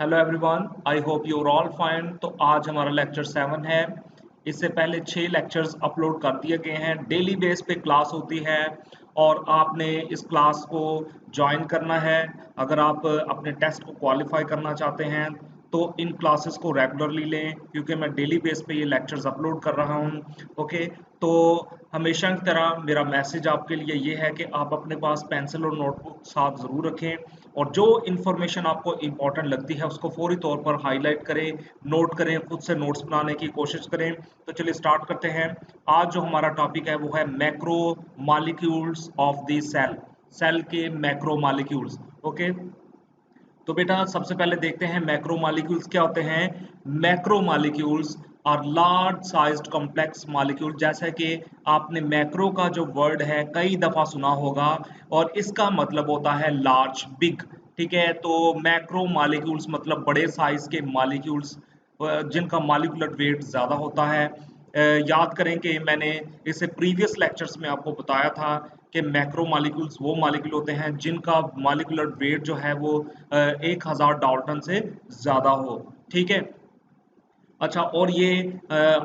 Hello everyone, I hope you are all fine. तो आज हमारा लेक्चर 7 है। इससे पहले 6 लेक्चर्स अपलोड कर दिए गए हैं। डेली बेस पे क्लास होती है और आपने इस क्लास को ज्वाइन करना है। अगर आप अपने टेस्ट को क्वालिफाई करना चाहते हैं तो इन क्लासेस को रेगुलरली लें, क्योंकि मैं डेली बेस पे ये लेक्चर्स अपलोड कर रहा हूँ। ओके, तो हमेशा की तरह मेरा मैसेज आपके लिए ये है कि आप अपने पास पेंसिल और नोटबुक साथ ज़रूर रखें और जो इन्फॉर्मेशन आपको इम्पोर्टेंट लगती है उसको फौरी तौर पर हाईलाइट करें, नोट करें, खुद से नोट्स बनाने की कोशिश करें। तो चलिए स्टार्ट करते हैं। आज जो हमारा टॉपिक है वो है macro molecules of the cell. Cell के मैक्रो मॉलिक्यूल्स। ओके, तो बेटा सबसे पहले देखते हैं मैक्रो मॉलिक्यूल्स क्या होते हैं। Macro molecules are large sized complex molecule. जैसे कि आपने मैक्रो का जो वर्ड है कई दफा सुना होगा और इसका मतलब होता है लार्ज, बिग। ठीक है, तो मैक्रो मॉलिक्यूल्स मतलब बड़े साइज के मॉलिक्यूल्स जिनका मॉलिक्यूलर वेट ज़्यादा होता है। याद करें कि मैंने इसे प्रीवियस लेक्चर्स में आपको बताया था कि मैक्रो मॉलिक्यूल्स वो मॉलिक्यूल होते हैं जिनका मॉलिक्यूलर वेट जो है वो 1000 डाल्टन से ज़्यादा हो। ठीक है, अच्छा, और ये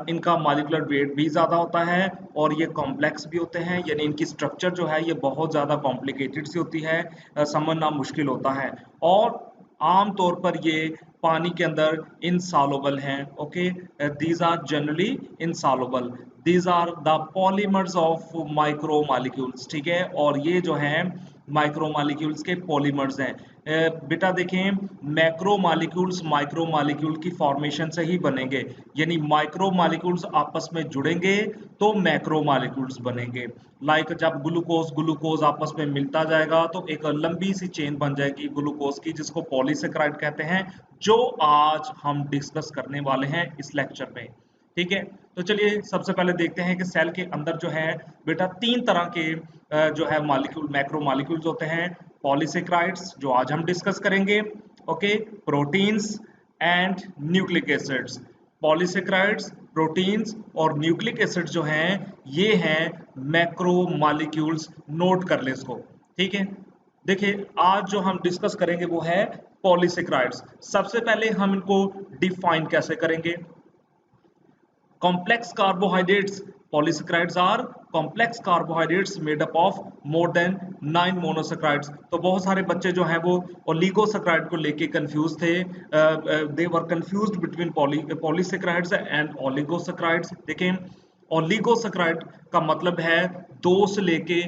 इनका मॉलिक्यूलर वेट भी ज़्यादा होता है और ये कॉम्प्लेक्स भी होते हैं, यानी इनकी स्ट्रक्चर जो है ये बहुत ज़्यादा कॉम्प्लिकेटेड सी होती है, समझना मुश्किल होता है। और आम तौर पर ये पानी के अंदर इनसॉल्युबल हैं। Okay, these are generally insoluble. These are the polymers of micro molecules. ठीक है, और ये जो हैं माइक्रो मॉलिक्यूल्स के पॉलीमर्स हैं। बेटा देखें, मैक्रो मॉलिक्यूल्स माइक्रो मॉलिक्यूल की फॉर्मेशन से ही बनेंगे, यानी माइक्रो मॉलिक्यूल्स आपस में जुड़ेंगे तो मैक्रो मॉलिक्यूल्स बनेंगे। लाइक जब ग्लूकोज ग्लूकोज आपस में मिलता जाएगा तो एक लंबी सी चेन बन जाएगी ग्लूकोज की, जिसको पॉलीसेकेराइड कहते हैं, जो आज हम डिस्कस करने वाले हैं इस लेक्चर में। ठीक है, तो चलिए सबसे पहले देखते हैं कि सेल के अंदर जो है बेटा 3 तरह के जो है मॉलिक्यूल मैक्रो मॉलिक्यूल्स होते हैं। पॉलीसेकेराइड्स जो आज हम डिस्कस करेंगे, okay, proteins and nucleic acids. Polysaccharides, proteins और न्यूक्लिक एसिड्स जो हैं ये हैं मैक्रो मॉलिक्यूल्स। नोट कर ले इसको। ठीक है, देखिए आज जो हम डिस्कस करेंगे वो है पॉलीसेकेराइड्स। सबसे पहले हम इनको डिफाइन कैसे करेंगे। complex carbohydrates, polysaccharides are complex carbohydrates made up of more than 9 monosaccharides। तो बहुत सारे बच्चे जो हैं वो ओलिगोसैकेराइड को लेके कंफ्यूज थे। They were confused between polysaccharides and oligosaccharides. देखें, ओलिगोसैकेराइड का मतलब है 2 से लेके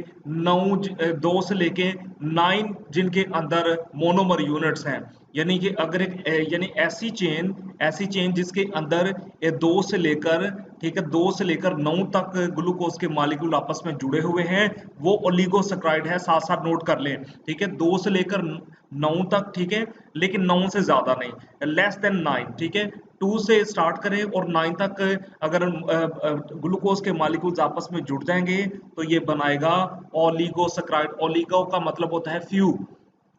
9 जिनके अंदर मोनोमर यूनिट्स हैं। यानी कि अगर यानी ऐसी चेन जिसके अंदर 2 से लेकर, ठीक है, 2 से लेकर 9 तक ग्लूकोज के मॉलिक्यूल आपस में जुड़े हुए हैं, वो ओलिगोसैकेराइड है। साथ साथ नोट कर लें। ठीक है, 2 से लेकर 9 तक, ठीक है, लेकिन 9 से ज्यादा नहीं, लेस देन 9। ठीक है, 2 से स्टार्ट करें और 9 तक अगर ग्लूकोज के मॉलिक्यूल्स आपस में जुड़ जाएंगे तो ये बनाएगा ओलिगोसैकेराइड। ओलिगो का मतलब होता है few,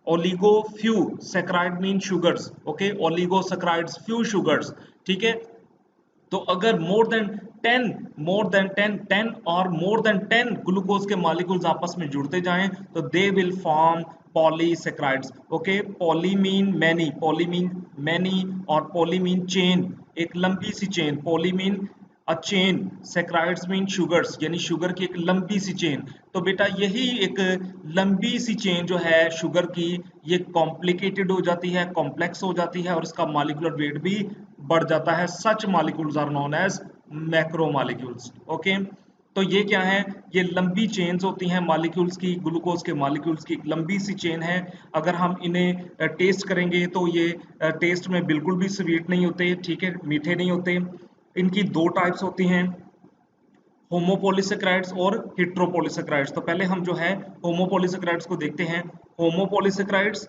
oligo few, saccharide mean sugars. Okay, oligosaccharides few sugars. ठीक है, तो अगर मोर देन 10 और मोर देन 10 ग्लूकोज के मॉलिक्यूल्स आपस में जुड़ते जाएं तो they will form polysaccharides. Okay, poly mean many, poly mean many और पॉली मीन चेन, एक लंबी सी chain. Poly mean a chain, saccharides mean sugars, यानी शुगर की एक लंबी सी चेन। तो बेटा यही एक लंबी सी चेन जो है शुगर की, ये कॉम्प्लिकेटेड हो जाती है, कॉम्प्लेक्स हो जाती है और इसका मॉलिक्यूलर वेट भी बढ़ जाता है। Such molecules are known as macro molecules. Okay, तो ये क्या है, ये लंबी चेन्स होती हैं मॉलिक्यूल्स की, ग्लूकोज के मॉलिक्यूल्स की एक लंबी सी चेन है। अगर हम इन्हें टेस्ट करेंगे तो ये टेस्ट में बिल्कुल भी स्वीट नहीं होते, ठीक है, मीठे नहीं होते। इनकी 2 टाइप्स होती हैं, होमोपोलीसेकेराइड्स और हेट्रोपोलीसेकेराइड्स। तो पहले हम जो है होमोपोलीसेकेराइड्स को देखते हैं। होमोपोलीसेकेराइड्स,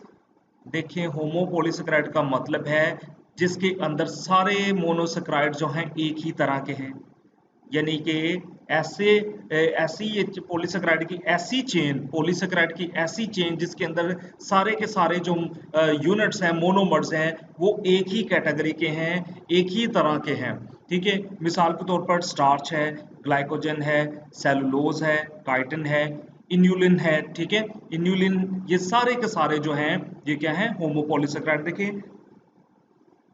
देखिए होमोपोलीसेकेराइड का मतलब है जिसके अंदर सारे मोनोसेकेराइड जो हैं एक ही तरह के हैं, यानी कि ऐसे ऐसी पॉलीसेकेराइड की ऐसी चेन, पॉलीसेकेराइड की ऐसी चेन जिसके अंदर सारे के सारे जो यूनिट्स हैं, मोनोमर्स हैं, वो एक ही कैटेगरी के हैं, एक ही तरह के हैं। ठीक है, मिसाल के तौर पर स्टार्च है, ग्लाइकोजन है, सेलुलोज है, काइटिन है, इन्यूलिन है। ठीक है, इन्यूलिन, ये सारे के सारे जो हैं ये क्या है, होमोपोलीसेकेराइड। देखिए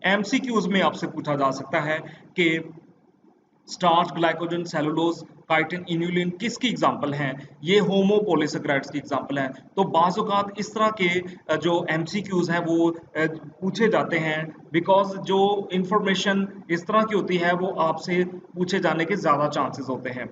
एमसीक्यूज में आपसे पूछा जा सकता है कि स्टार्च, ग्लाइकोजन, सेलुलोज, काइटिन, इन्युलिन किसकी एग्जांपल हैं? ये होमोपोलिसैकेराइड्स की एग्जांपल हैं। तो बाज़ औक़ात इस तरह के जो एमसीक्यूज हैं वो पूछे जाते हैं, बिकॉज जो इंफॉर्मेशन इस तरह की होती है वो आपसे पूछे जाने के ज़्यादा चांसेस होते हैं।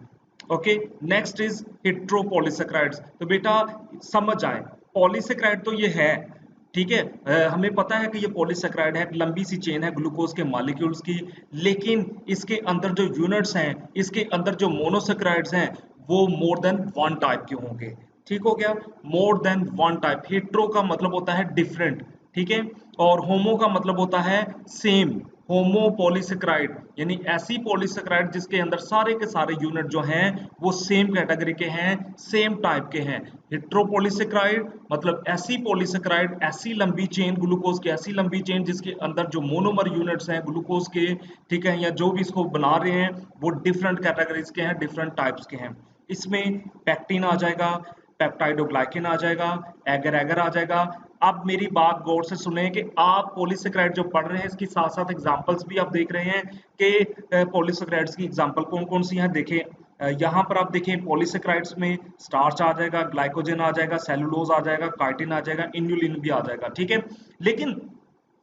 Okay, next is heteropolysaccharides. तो बेटा समझ आए, पॉलीसैकेराइड तो ये है, ठीक है, हमें पता है कि ये पॉलीसैकेराइड है, एक लंबी सी चेन है ग्लूकोज के मॉलिक्यूल्स की, लेकिन इसके अंदर जो यूनिट्स हैं, इसके अंदर जो मोनोसैकेराइड्स हैं वो मोर देन वन टाइप के होंगे। ठीक हो गया, more than one type. Hetero का मतलब होता है डिफरेंट, ठीक है, और होमो का मतलब होता है सेम। होमो पॉलीसेक्राइड यानी ऐसी पॉलीसेक्राइड जिसके अंदर सारे के सारे यूनिट जो हैं वो सेम कैटेगरी के हैं, सेम टाइप के हैं। हेट्रोपॉलीसेक्राइड मतलब ऐसी पॉलीसेक्राइड, ऐसी लंबी चेन, ग्लूकोज की ऐसी लंबी चेन जिसके अंदर जो मोनोमर यूनिट्स हैं ग्लूकोज के, ठीक है, या जो भी इसको बना रहे हैं वो डिफरेंट कैटेगरीज के हैं, डिफरेंट टाइप्स के हैं। इसमें पैक्टिन आ जाएगा, पेप्टाइडोग्लाइकिन आ जाएगा, एगर एगर आ जाएगा। अब मेरी बात गौर से सुने कि आप पॉलीसेकेराइड जो पढ़ रहे हैं इसकी साथ साथ एग्जांपल्स भी आप देख रहे हैं कि पॉलीसेकेराइड्स की एग्जांपल कौन कौन सी हैं। देखें, यहाँ पर आप देखें पॉलीसेकेराइड्स में स्टार्च आ जाएगा, ग्लाइकोजन आ जाएगा, सेलुलोज आ जाएगा, काइटिन आ जाएगा, इन्युलिन भी आ जाएगा, ठीक है। लेकिन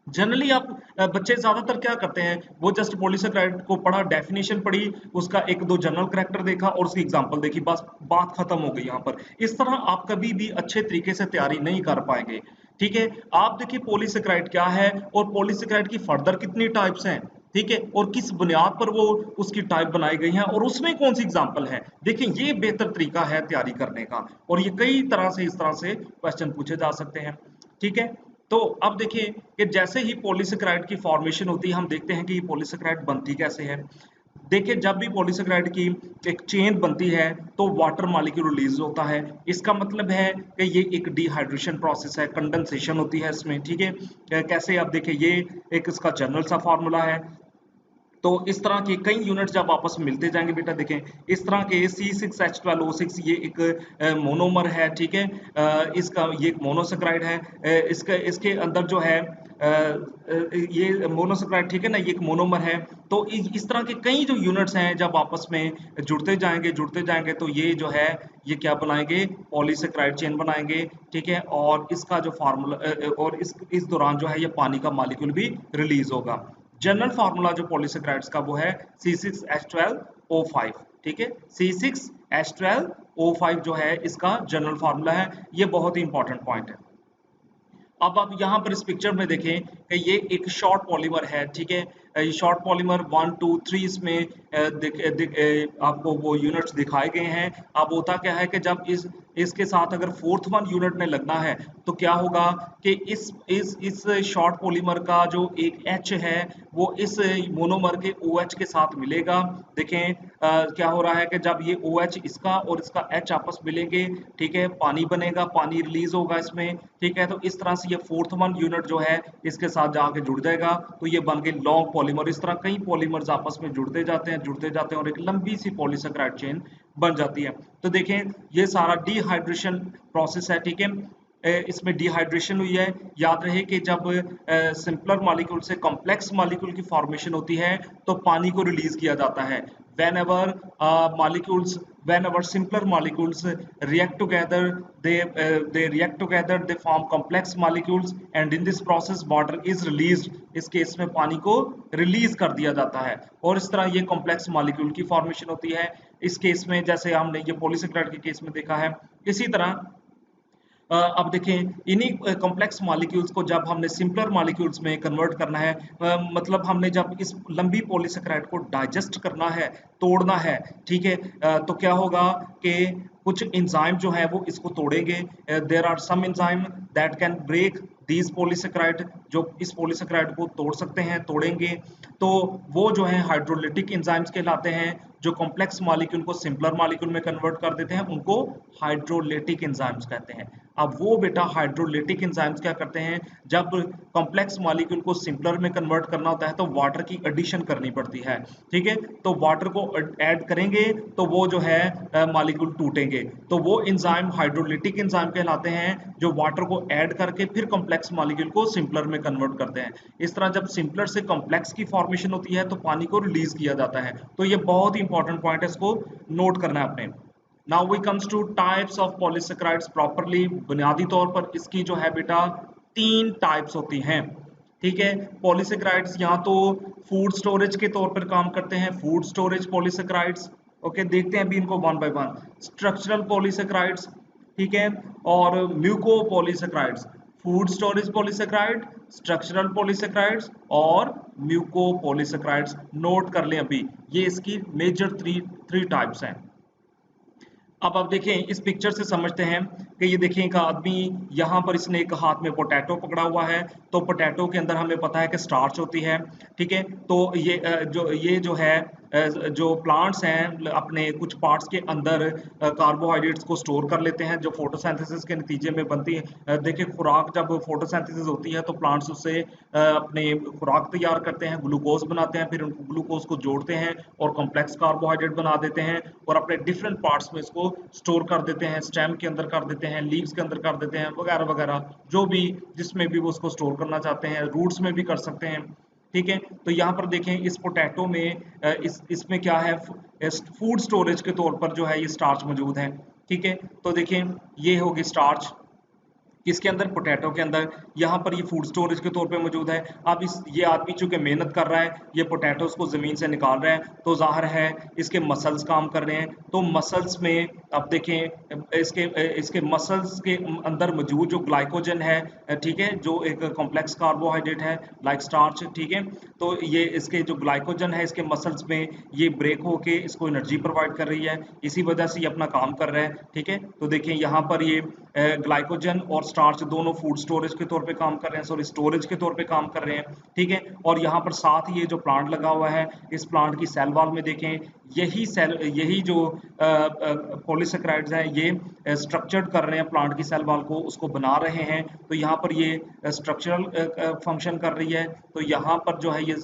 जनरली आप बच्चे ज्यादातर क्या करते हैं, वो जस्ट पॉलीसेकेराइड को पढ़ा, डेफिनेशन पढ़ी, उसका एक दो जनरल करैक्टर देखा और उसकी एग्जांपल देखी, बस बात खत्म हो गई यहाँ पर। इस तरह आप कभी भी अच्छे तरीके से तैयारी नहीं कर पाएंगे, ठीक है। आप देखिए पॉलीसेकेराइड क्या है और पॉलीसेकेराइड की फर्दर कितनी टाइप्स हैं, ठीक है, और किस बुनियाद पर वो उसकी टाइप बनाई गई है और उसमें कौन सी एग्जांपल है। देखिए ये बेहतर तरीका है तैयारी करने का, और ये कई तरह से इस तरह से क्वेश्चन पूछे जा सकते हैं, ठीक है। तो अब देखिए कि जैसे ही पॉलीसेकेराइड की फॉर्मेशन होती है, हम देखते हैं कि ये पॉलीसेकेराइड बनती कैसे है। देखिए जब भी पॉलीसेकेराइड की एक चेन बनती है तो वाटर मॉलिक्यूल रिलीज होता है। इसका मतलब है कि ये एक डिहाइड्रेशन प्रोसेस है, कंडेंसेशन होती है इसमें, ठीक है। कैसे, आप देखिए ये एक इसका जनरल सा फार्मूला है। तो इस तरह के कई यूनिट जब आपस में मिलते जाएंगे बेटा, देखें इस तरह के C6H12O6 ये एक मोनोमर है, ठीक है, इसका ये एक मोनोसेक्राइड है, इसके इसके अंदर जो है ये मोनोसेक्राइड, ठीक है ना, ये एक मोनोमर है। तो इस तरह के कई जो यूनिट्स हैं जब आपस में जुड़ते जाएंगे तो ये जो है ये क्या बनाएंगे, पॉलीसेक्राइड चेन बनाएंगे, ठीक है। और इसका जो फार्मूला और इस दौरान जो है ये पानी का मॉलिक्यूल भी रिलीज होगा। जनरल फार्मूला जो पॉलीसेक्राइड्स का वो है C6H12O5, ठीक है, C6H12O5 जो है इसका जनरल फार्मूला है। ये बहुत ही इंपॉर्टेंट पॉइंट है। अब आप यहाँ पर इस पिक्चर में देखें कि ये एक शॉर्ट पॉलीमर है, ठीक है। ये शॉर्ट पॉलीमर 1 2 3 इसमें आपको वो यूनिट्स दिखाए गए हैं। अब होता क्या है कि जब इसके साथ अगर फोर्थ वन यूनिट में लगना है तो क्या होगा कि इस शॉर्ट पॉलीमर का जो एक H है वो इस मोनोमर के OH के साथ मिलेगा। देखें क्या हो रहा है कि जब ये OH इसका और इसका H आपस मिलेंगे, ठीक है, पानी बनेगा, पानी रिलीज होगा इसमें, ठीक है। तो इस तरह से ये फोर्थ वन यूनिट जो है इसके साथ जाके जुड़ जाएगा तो ये बन गए लॉन्ग पॉलीमर। इस तरह कई पॉलीमर्स आपस में जुड़ते जाते हैं और एक लंबी सी पॉलीसेकेराइड चेन बन जाती है। तो देखें ये सारा डिहाइड्रेशन प्रोसेस है, ठीक है। इसमें डिहाइड्रेशन हुई है। याद रहे कि जब सिंपलर मॉलिक्यूल से कॉम्प्लेक्स मॉलिक्यूल की फॉर्मेशन होती है तो पानी को रिलीज किया जाता है। whenever simpler molecules react together, they react together, they form complex molecules and in this process water is released। इस केस में पानी को रिलीज कर दिया जाता है और इस तरह ये कॉम्प्लेक्स मॉलिक्यूल की फॉर्मेशन होती है। इस केस में जैसे हमने ये पॉलीसेकेराइड के केस में देखा है, इसी तरह अब देखें इन्हीं कॉम्प्लेक्स मॉलिक्यूल्स को जब हमने सिंपलर मॉलिक्यूल्स में कन्वर्ट करना है, मतलब हमने जब इस लंबी पॉलीसेकेराइड को डाइजेस्ट करना है, तोड़ना है, ठीक है, तो क्या होगा कि कुछ एंजाइम जो है वो इसको तोड़ेंगे। There are some enzyme that can break these polysaccharide, जो इस पॉलीसेकेराइड को तोड़ सकते हैं, तोड़ेंगे। तो वो जो है हाइड्रोलिटिक एंजाइम्स कहलाते हैं। जो कॉम्प्लेक्स मॉलिक्यूल को सिंपलर मॉलिक्यूल में कन्वर्ट कर देते हैं उनको हाइड्रोलिटिक एंजाइम्स कहते हैं। अब वो बेटा हाइड्रोलिटिक एंजाइम्स क्या करते हैं, जब कॉम्प्लेक्स मॉलिक्यूल को सिंपलर में कन्वर्ट करना होता है तो वाटर की एडिशन करनी पड़ती है, ठीक है। तो वाटर को ऐड करेंगे तो वो जो है मॉलिक्यूल टूटेंगे, तो वो एंजाइम हाइड्रोलिटिक एंजाइम कहलाते हैं, जो वाटर को ऐड करके फिर कॉम्प्लेक्स मॉलिक्यूल को सिंपलर में कन्वर्ट करते हैं। इस तरह जब सिंपलर से कॉम्प्लेक्स की फॉर्मेशन होती है तो पानी को रिलीज किया जाता है। तो ये बहुत ही इंपॉर्टेंट पॉइंट है, इसको नोट करना है आपने। Now we comes to types of polysaccharides properly. बुनियादी तौर पर इसकी जो है बेटा 3 टाइप्स होती हैं, ठीक है। पॉलीसेकेराइड्स या तो फूड स्टोरेज के तौर पर काम करते हैं, फूड स्टोरेज पॉलीसेकेराइड्स, ओके। देखते हैं अभी इनको one by one. Structural polysaccharides, ठीक है, और muco polysaccharides. Food storage polysaccharide, structural polysaccharides और म्यूको पॉलीसेकेराइड्स। नोट कर लें अभी, ये इसकी मेजर थ्री टाइप्स हैं। अब आप देखें, इस पिक्चर से समझते हैं कि ये देखें एक आदमी यहाँ पर, इसने एक हाथ में पोटैटो पकड़ा हुआ है, तो पोटैटो के अंदर हमें पता है कि स्टार्च होती है, ठीक है। तो ये जो है जो प्लांट्स हैं अपने कुछ पार्ट्स के अंदर कार्बोहाइड्रेट्स को स्टोर कर लेते हैं जो फोटोसिंथेसिस के नतीजे में बनती है। देखिए खुराक जब फोटोसिंथेसिस होती है तो प्लांट्स उससे अपने खुराक तैयार करते हैं, ग्लूकोज बनाते हैं, फिर उन ग्लूकोज को जोड़ते हैं और कॉम्प्लेक्स कार्बोहाइड्रेट बना देते हैं और अपने डिफरेंट पार्ट्स में इसको स्टोर कर देते हैं। स्टेम के अंदर कर देते हैं, लीव्स के अंदर कर देते हैं, वगैरह वगैरह, जो भी जिसमें भी वो उसको स्टोर करना चाहते हैं। रूट्स में भी कर सकते हैं, ठीक है। तो यहाँ पर देखें इस पोटैटो में इसमें क्या है, फूड स्टोरेज के तौर पर जो है ये स्टार्च मौजूद है, ठीक है। तो देखें ये होगी स्टार्च इसके अंदर, पोटैटो के अंदर, यहाँ पर ये फूड स्टोरेज के तौर पे मौजूद है। अब ये आदमी चूंकि मेहनत कर रहा है, ये पोटैटोस को ज़मीन से निकाल रहा है, तो ज़ाहिर है इसके मसल्स काम कर रहे हैं। तो मसल्स में अब देखें इसके मसल्स के अंदर मौजूद जो ग्लाइकोजन है, ठीक है, जो एक कॉम्प्लेक्स कार्बोहाइड्रेट है लाइक स्टार्च, ठीक है। तो ये इसके जो ग्लाइकोजन है इसके मसल्स में ये ब्रेक होके इसको एनर्जी प्रोवाइड कर रही है, इसी वजह से ये अपना काम कर रहा है, ठीक है। तो देखें यहाँ पर ये ग्लाइकोजन और स्टार्च दोनों फूड स्टोरेज के तौर पे काम कर रहे हैं, सॉरी स्टोरेज के तौर पे काम कर रहे हैं, ठीक है। और यहाँ पर साथ ही ये जो प्लांट लगा हुआ है, इस प्लांट की सेल वॉल में देखें, यही जो पॉलीसेकेराइड्स हैं ये स्ट्रक्चर्ड कर रहे हैं प्लांट की सेल वॉल को, उसको बना रहे हैं। तो यहाँ पर ये स्ट्रक्चरल फंक्शन कर रही है, तो यहाँ पर जो है ये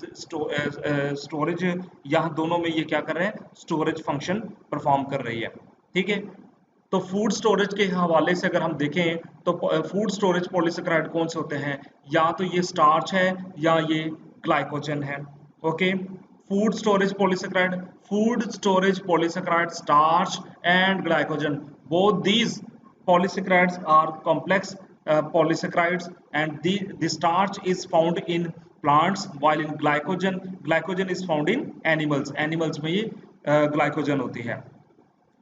स्टोरेज, यहाँ दोनों में ये क्या कर रहे हैं, स्टोरेज फंक्शन परफॉर्म कर रही है, ठीक है। तो फूड स्टोरेज के हवाले से अगर हम देखें तो फूड स्टोरेज पॉलीसेकेराइड कौन से होते हैं, या तो ये स्टार्च है या ये ग्लाइकोजन है, okay. Food storage polysaccharide starch and glycogen, both these polysaccharides are complex polysaccharides, and the starch is found in plants, while in glycogen is found in animals में ये ग्लाइकोजन होती है।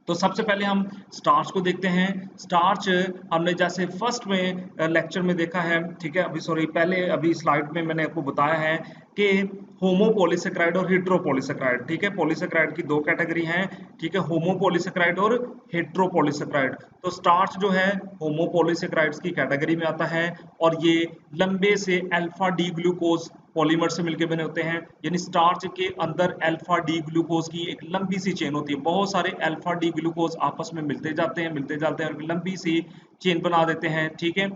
तो सबसे पहले हम स्टार्च को देखते हैं। स्टार्च हमने जैसे फर्स्ट में लेक्चर में देखा है, ठीक है, अभी स्लाइड में मैंने आपको बताया है कि होमोपॉलीसेकेराइड और हेट्रोपॉलीसेकेराइड, ठीक है। पॉलीसेकेराइड की 2 कैटेगरी हैं, ठीक है, होमोपॉलीसेकेराइड और हेट्रोपॉलीसेकेराइड। तो स्टार्च जो है होमोपॉलीसेकेराइड्स की कैटेगरी में आता है और ये लंबे से अल्फा डी ग्लूकोज पॉलीमर से मिलकर बने होते हैं, यानी स्टार्च के अंदर अल्फा डी ग्लूकोज की एक लंबी सी चेन होती है। बहुत सारे अल्फा डी ग्लूकोज आपस में मिलते जाते हैं और लंबी सी चेन बना देते हैं, ठीक है।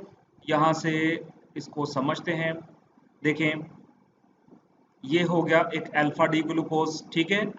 यहाँ से इसको समझते हैं, देखें ये हो गया एक अल्फा डी ग्लूकोज, ठीक है,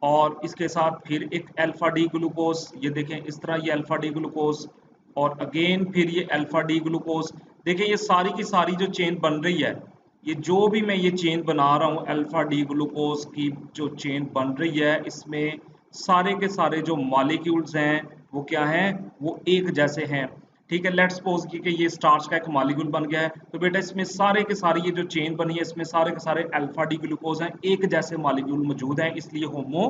और इसके साथ फिर एक अल्फा डी ग्लूकोज, ये देखें इस तरह ये अल्फा डी ग्लूकोज, और अगेन फिर ये अल्फा डी ग्लूकोज। देखें ये सारी की सारी जो चेन बन रही है, ये जो भी मैं ये चेन बना रहा हूँ अल्फा डी ग्लूकोज की जो चेन बन रही है, इसमें सारे के सारे जो मॉलिक्यूल्स हैं वो क्या हैं, वो एक जैसे हैं, ठीक है। लेट्स सपोज कि ये स्टार्च का एक मॉलिक्यूल बन गया है, तो बेटा इसमें सारे के सारे ये जो चेन बनी है इसमें सारे के सारे अल्फा डी ग्लूकोज हैं, एक जैसे मॉलिक्यूल मौजूद हैं, इसलिए होमो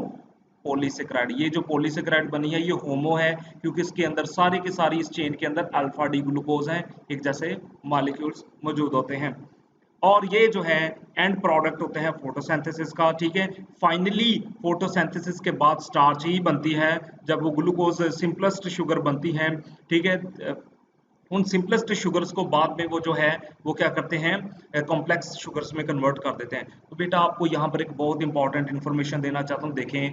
पॉलीसेकेराइड। ये जो पॉलीसेकेराइड बनी है ये होमो है, क्योंकि इसके अंदर सारी की सारी इस चेन के अंदर अल्फा डी ग्लूकोज हैं, एक जैसे मॉलिक्यूल्स मौजूद होते हैं। और ये जो है एंड प्रोडक्ट होते हैं फोटोसिंथेसिस का, ठीक है। फाइनली फोटोसिंथेसिस के बाद स्टार्च ही बनती है, जब वो ग्लूकोज सिंपलेस्ट शुगर बनती है, ठीक है। उन सिंपलेस्ट शुगर्स को बाद में वो जो है वो क्या करते हैं, कॉम्प्लेक्स शुगर्स में कन्वर्ट कर देते हैं। तो बेटा आपको यहाँ पर एक बहुत इंपॉर्टेंट इन्फॉर्मेशन देना चाहता हूँ, देखें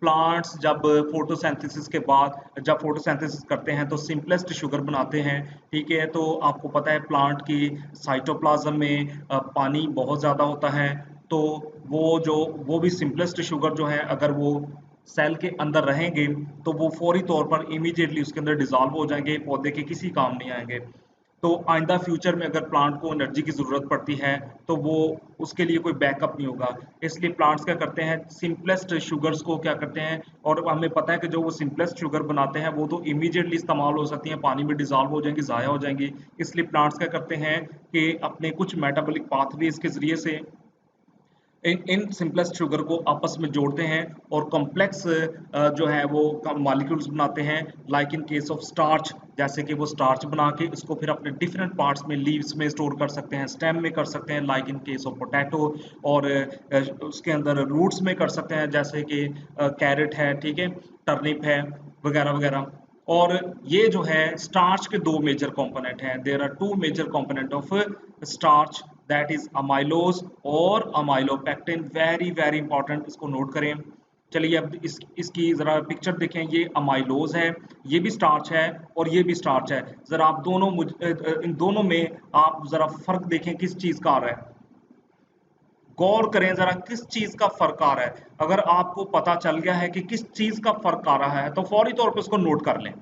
प्लांट्स जब फोटोसिंथेसिस के बाद जब फोटोसिंथेसिस करते हैं तो सिंपलेस्ट शुगर बनाते हैं, ठीक है। तो आपको पता है प्लांट की साइटोप्लाज्म में पानी बहुत ज़्यादा होता है, तो वो भी सिंपलेस्ट शुगर जो है अगर वो सेल के अंदर रहेंगे तो वो फौरी तौर पर इमीडिएटली उसके अंदर डिजॉल्व हो जाएंगे, पौधे के किसी काम नहीं आएंगे। तो आइंदा फ्यूचर में अगर प्लांट को एनर्जी की ज़रूरत पड़ती है तो वो उसके लिए कोई बैकअप नहीं होगा। इसलिए प्लांट्स क्या करते हैं, सिंपलेस्ट शुगर्स को क्या करते हैं, और हमें पता है कि जो वो सिंपलेस्ट शुगर बनाते हैं वो तो इमीडिएटली इस्तेमाल हो सकती हैं, पानी में डिजॉल्व हो जाएंगी, ज़ाया हो जाएंगी। इसलिए प्लांट्स क्या करते हैं कि अपने कुछ मेटाबॉलिक पाथवेज के जरिए से इन सिंपलेस्ट शुगर को आपस में जोड़ते हैं और कॉम्प्लेक्स जो है वो मॉलिक्यूल्स बनाते हैं, like in case of starch, जैसे कि वो स्टार्च बना के इसको फिर अपने डिफरेंट पार्ट्स में, लीव्स में स्टोर कर सकते हैं, स्टेम में कर सकते हैं like in case of potato, और उसके अंदर रूट्स में कर सकते हैं जैसे कि कैरेट है, ठीक है, टर्निप है, वगैरह वगैरह। और ये जो है स्टार्च के दो मेजर कंपोनेंट हैं, there are two major component of starch, that is amylose और अमाइलोपेक्टिन। वेरी वेरी इंपॉर्टेंट, इसको नोट करें। चलिए अब इसकी जरा पिक्चर देखें, ये अमाइलोज है, ये भी स्टार्च है और ये भी स्टार्च है। जरा आप दोनों इन दोनों में आप जरा फर्क देखें किस चीज का आ रहा है, गौर करें जरा किस चीज का फर्क आ रहा है। अगर आपको पता चल गया है कि किस चीज का फर्क आ रहा है तो फौरी तौर पे उसको नोट कर लें,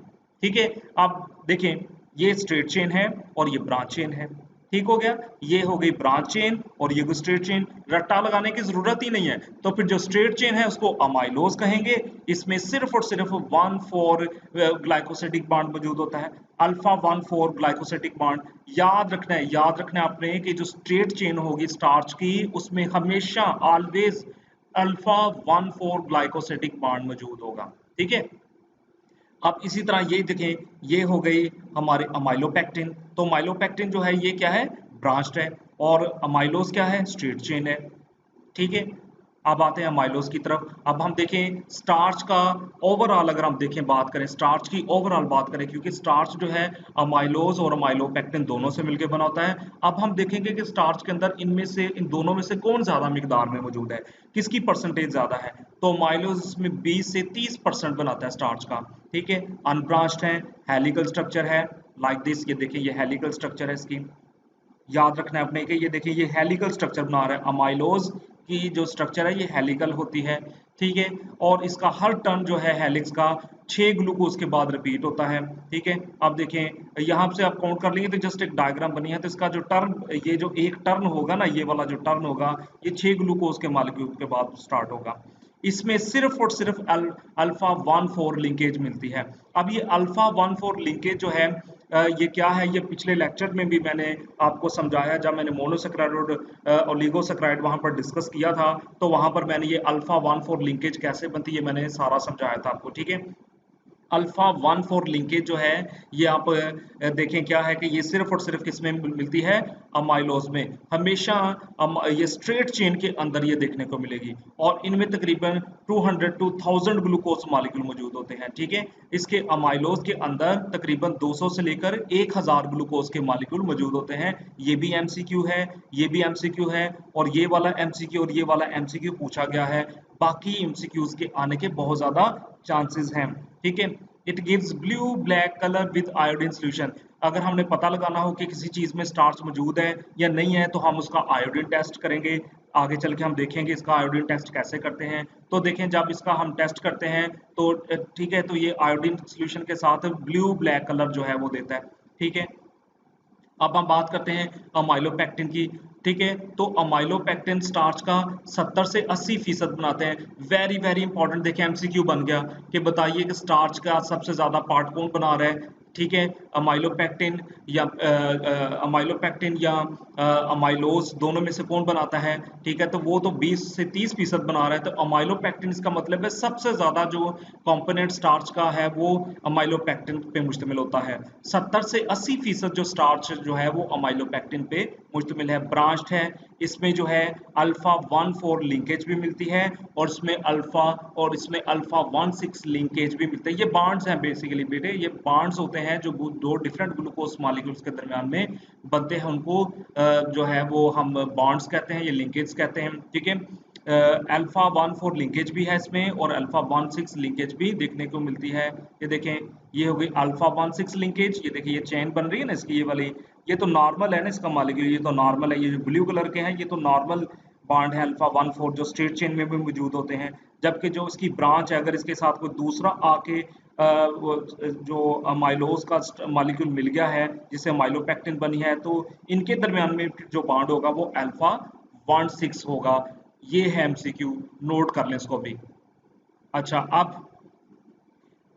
ठीक है। अब देखें, ये स्ट्रेट चेन है और ये ब्रांच चेन है, ठीक हो गया। ये हो गई ब्रांच चेन और ये स्ट्रेट चेन, रट्टा लगाने की जरूरत ही नहीं है। तो फिर जो स्ट्रेट चेन है उसको अमाइलोज कहेंगे। इसमें सिर्फ और सिर्फ 1,4 ग्लाइकोसिडिक बॉन्ड मौजूद होता है, अल्फा 1,4 ग्लाइकोसिडिक बॉन्ड। याद रखना है आपने कि जो स्ट्रेट चेन होगी स्टार्च की उसमें हमेशा ऑलवेज अल्फा 1,4 ग्लाइकोसिडिक बॉन्ड मौजूद होगा, ठीक है। अब इसी तरह ये देखें, ये हो गई हमारे अमाइलोपेक्टिन। तो अमाइलोपेक्टिन जो है ये क्या है, ब्रांच्ड है, और अमाइलोज क्या है, स्ट्रेट चेन है, ठीक है। अब आते हैं अमाइलोज की तरफ। अब हम देखें स्टार्च का ओवरऑल, अगर हम देखें बात करें स्टार्च की ओवरऑल बात करें, क्योंकि स्टार्च जो है अमाइलोज और अमाइलोपेक्टिन दोनों से मिलकर बना होता है। अब हम देखेंगे कि स्टार्च के अंदर इनमें से, इन दोनों में से कौन ज्यादा मिकदार में मौजूद है, किसकी परसेंटेज ज्यादा है। तो अमाइलोज इसमें 20 से 30% बनाता है स्टार्च का, ठीक है। अनब्रांच्ड है, हेलिकल स्ट्रक्चर है, लाइक दिस। ये देखिए, ये हेलिकल स्ट्रक्चर है इसकी। याद रखना है अपने कि ये देखिए ये हेलिकल स्ट्रक्चर बना रहा है, अमाइलोज की जो स्ट्रक्चर है ये हेलिकल होती है, ठीक है। और इसका हर टर्न जो है हेलिक्स का 6 ग्लूकोज के बाद रिपीट होता है, ठीक है। अब देखें यहाँ से आप काउंट कर लेंगे तो जस्ट एक डायग्राम बनी है, तो इसका जो टर्न, ये जो एक टर्न होगा ना, ये वाला जो टर्न होगा ये 6 ग्लूकोज के मॉलिक्यूल के बाद स्टार्ट होगा। इसमें सिर्फ और सिर्फ अल्फा 1,4 लिंकेज मिलती है। अब ये अल्फा 1,4 लिंकेज जो है ये क्या है, ये पिछले लेक्चर में भी मैंने आपको समझाया, जब मैंने मोनोसेक्राइड और ओलिगोसेक्राइड वहां पर डिस्कस किया था, तो वहां पर मैंने ये अल्फा 1,4 लिंकेज कैसे बनती है ये मैंने सारा समझाया था आपको, ठीक है। अल्फा 1,4 लिंकेज जो है ये आप देखें क्या है कि ये सिर्फ और सिर्फ किसमें मिलती है, अमाइलोज में। हमेशा ये स्ट्रेट चेन के अंदर ये देखने को मिलेगी, और इनमें तकरीबन 200 टू 1000 ग्लूकोज मॉलिक्यूल मौजूद होते हैं, ठीक है। इसके अमाइलोज के अंदर तकरीबन 200 से लेकर 1000 ग्लूकोज के मॉलिक्यूल मौजूद होते हैं। ये भी एमसीक्यू है, ये भी एमसीक्यू है, और ये वाला एमसीक्यू और ये वाला एमसीक्यू पूछा गया है। बाकी एमसीक्यूज के आने के बहुत ज्यादा चांसेस हैं, ठीक है। It gives blue black colour with iodine solution. अगर हमने पता लगाना हो कि किसी चीज में स्टार्च मौजूद है या नहीं है तो हम उसका आयोडीन टेस्ट करेंगे। आगे चल के हम देखेंगे इसका आयोडीन टेस्ट कैसे करते हैं। तो देखें, जब इसका हम टेस्ट करते हैं तो ठीक है, तो ये आयोडीन सोल्यूशन के साथ ब्लू ब्लैक कलर जो है वो देता है, ठीक है। अब हम बात करते हैं अमाइलोपेक्टिन की, ठीक है। तो अमाइलोपेक्टिन स्टार्च का 70 से 80% बनाते हैं। वेरी वेरी इंपॉर्टेंट, देखिए एमसीक्यू बन गया कि बताइए कि स्टार्च का सबसे ज्यादा पार्ट कौन बना रहा है, ठीक है। अमाइलोपेक्टिन या अमाइलोज दोनों में से कौन बनाता है, ठीक है। तो वो तो 20 से 30% बना रहा है। तो अमाइलोपेक्टिन इसका मतलब है सबसे ज्यादा जो कंपोनेंट स्टार्च का है वो अमाइलोपेक्टिन पे मुश्तमिल होता है। 70 से 80% जो स्टार्च जो है वो अमाइलोपेक्टिन पे मुश्तमिल है, ब्रांच्ड है। इसमें जो है अल्फा 1,4 लिंकेज भी मिलती है, और इसमें अल्फा 1,6 लिंकेज भी मिलते हैं। ये बॉन्ड्स हैं बेसिकली बेटे, ये बॉन्ड्स होते हैं जो दो डिफरेंट ग्लूकोज मॉलिक्यूल्स के दरमियान में बनते हैं, उनको जो है वो हम बॉन्ड्स कहते हैं, ये लिंकेज कहते हैं, ठीक है। अल्फा 1,4 लिंकेज भी है इसमें और अल्फा 1,6 लिंकेज भी देखने को मिलती है। ये देखें, ये हो गई अल्फा 1,6 लिंकेज। ये देखिए ये चेन बन रही है ना इसकी, ये वाली, ये तो नॉर्मल है ना इसका मॉलिक्यूल, ये तो नॉर्मल है। ये जो ब्लू कलर के हैं ये तो नॉर्मल बॉन्ड है अल्फा 1,4 जो स्ट्रेट चेन में भी मौजूद होते हैं। जबकि जो इसकी ब्रांच है, अगर इसके साथ कोई दूसरा आके जो अमाइलोज का मॉलिक्यूल मिल गया है जिससे अमाइलोपेक्टिन बनी है, तो इनके दरमियान में जो बॉन्ड होगा वो अल्फा 1,6 होगा। ये है एमसीक्यू, नोट कर लें इसको भी। अच्छा, अब